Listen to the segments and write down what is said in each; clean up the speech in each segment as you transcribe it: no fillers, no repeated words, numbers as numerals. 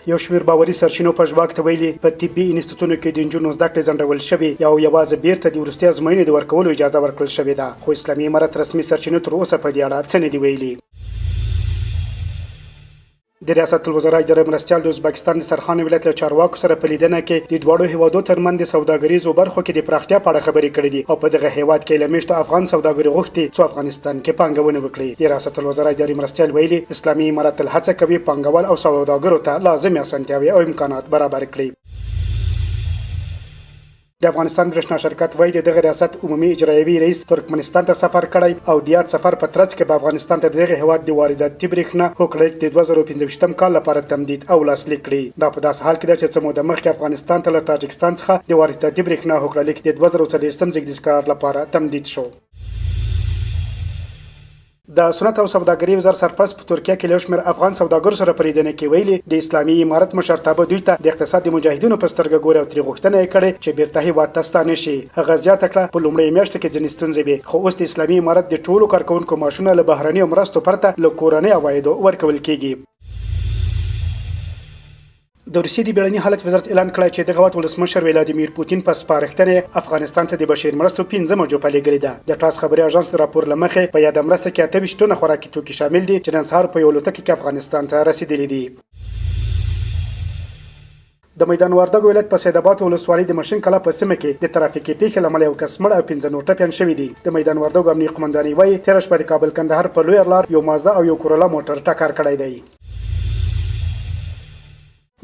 یو شمېر باوري سرچینو په ژواک ته ویلي په طبي انسټیټونو کې د نجونو زده کړې ځنډول شوې یا یوازې بیرته د وروستۍ ازموینې د ورکولو اجازه ورکړل شوې ده، خو اسلامي امارت رسمي سرچینو تر اوسه په دې اړه څه نه دي ویلي. د ریاست الوزرا ادارې مرستیال د ازبکستان د سرخان ولایت له چارواکو سره په لیدنه کې د دواړو هیوادو ترمنځ د سوداګریزو برخو کې د پراختیا په اړه خبرې کړې دي او په دغه هیواد کې له میشتو افغان سوداګرو غوښتي چې افغانستان کې پانګونه وکړي. د ریاست الوزرا ادارې مرستیال ویلي اسلامي امارت تل هڅه کوي پانګوال او سوداګرو ته لازمي اسانتیاوې او امکانات برابر کړي. د افغانستان برښنا شرکت وایي دغه ریاست عمومي اجرایوي رئیس ترکمنستان ته سفر کړی او د یاد سفر په ترڅ کې په افغانستان ته دغه هیواد د وارداتي برښنا هوکړې د 2015 کال لپاره تمدید او لاسلیک کړي. دا په داسې حال کې ده چې څه موده مخکې افغانستان ته له تاجکستان څخه د وارداتي برښنا هوکړلیک د 2014 زیږدیز کال لپاره تمدید شو. د صنعت او سوداګرۍ وزارت سرپرست په ترکیه کې له شمېر افغان سوداګرو سره په لیدنه کې ویلي د اسلامي امارت مشرتابه دوی ته د اقتصاد د مجاهدینو په سترګه ګوري او ترې غوښتنه یې کړې چې بیرته هېواد ته ستانه شي. هغه زیاته کړه په لومړۍ میاشتو کې ځینې ستونزې وې، خو اوس د اسلامي امارت د ټولو کارکوونکو معاشونه له بهرنیو مرستو پرته له کورنۍ عوایدو ورکول کېږي. د روسیې د بیړني حالت وزارت اعلان کړی چې د هېواد ولسمشر ولادیمیر پوتین په سپارښتنې افغانستان ته د بشري مرستو 15 جوپه لېږلې ده. د ټاس خبري اژانس د راپور له مخې په یاده مرسته کې 28 ټنه خوراکي توکي شامل دي چې نن سهار په یو الوتکه کې افغانستان ته رسېدلي دي. د میدان وردګو ولایت په سیدآباد ولسوالۍ د مشین کلا په سیمه کې د ترافیکي پیښې له امله یو کس مړ او 15 نور ټپیان شوي دي. د میدان وردګو امنیه قومندانۍ وایي تېره شپه د کابل کندهار په لویه لار یو مازدا او یو کورولا موټر ټکر کړی دی.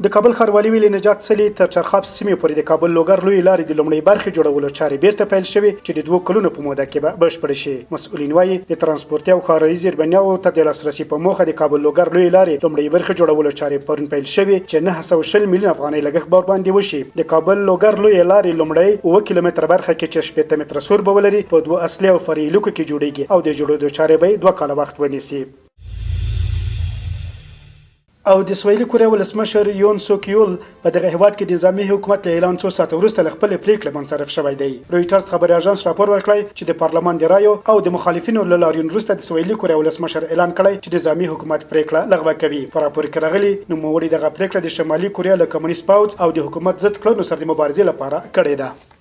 د کابل ښاروالي ویلي نجات سلي تر چرخاب سیمې پورې د کابل لوګر لوی لارې د لومړۍ برخې جوړولو چارې بیرته پیل شوې چې د 2 کلونو په موده کې به بشپړې شي. مسؤلین وایي د ترانسپورتي او ښاروالي زیربناوو ته د لاسرسي په موخه د کابل لوګر لوی لارې لومړۍ برخې جوړولو چارې پرون پیل شوې چې 920 میلیون افغانۍ لګښت به ورباندې وشي. د کابل لوګر لوی لارې لومړۍ 9 کیلومتره برخه کې چې 80 متره سور به ولري په 2 اصلي او فرعي لوکو کې جوړیږي او د جوړېدو چارې به 2 کاله وخت ونیسي. او د سویلي کوریا ولسمشر یون سوک یول په دغه هیواد کې د نظامي حکومت له اعلان څو ساعته وروسته له خپلې پریکړې منصرف شوی دی. رویټرز خبري اژانس راپور ورکړی چې د پارلمان د رایو او د مخالفینو له لاریون وروسته د سویلي کوریا ولسمشر اعلان کړی چې د نظامي حکومت پریکړه لغوه کوي. په راپور کې راغلي نوموړي دغه پریکړه د شمالي کوریا له کمونیست پوځ او د حکومت ضد کړنو سره د مبارزې لپاره کړې ده.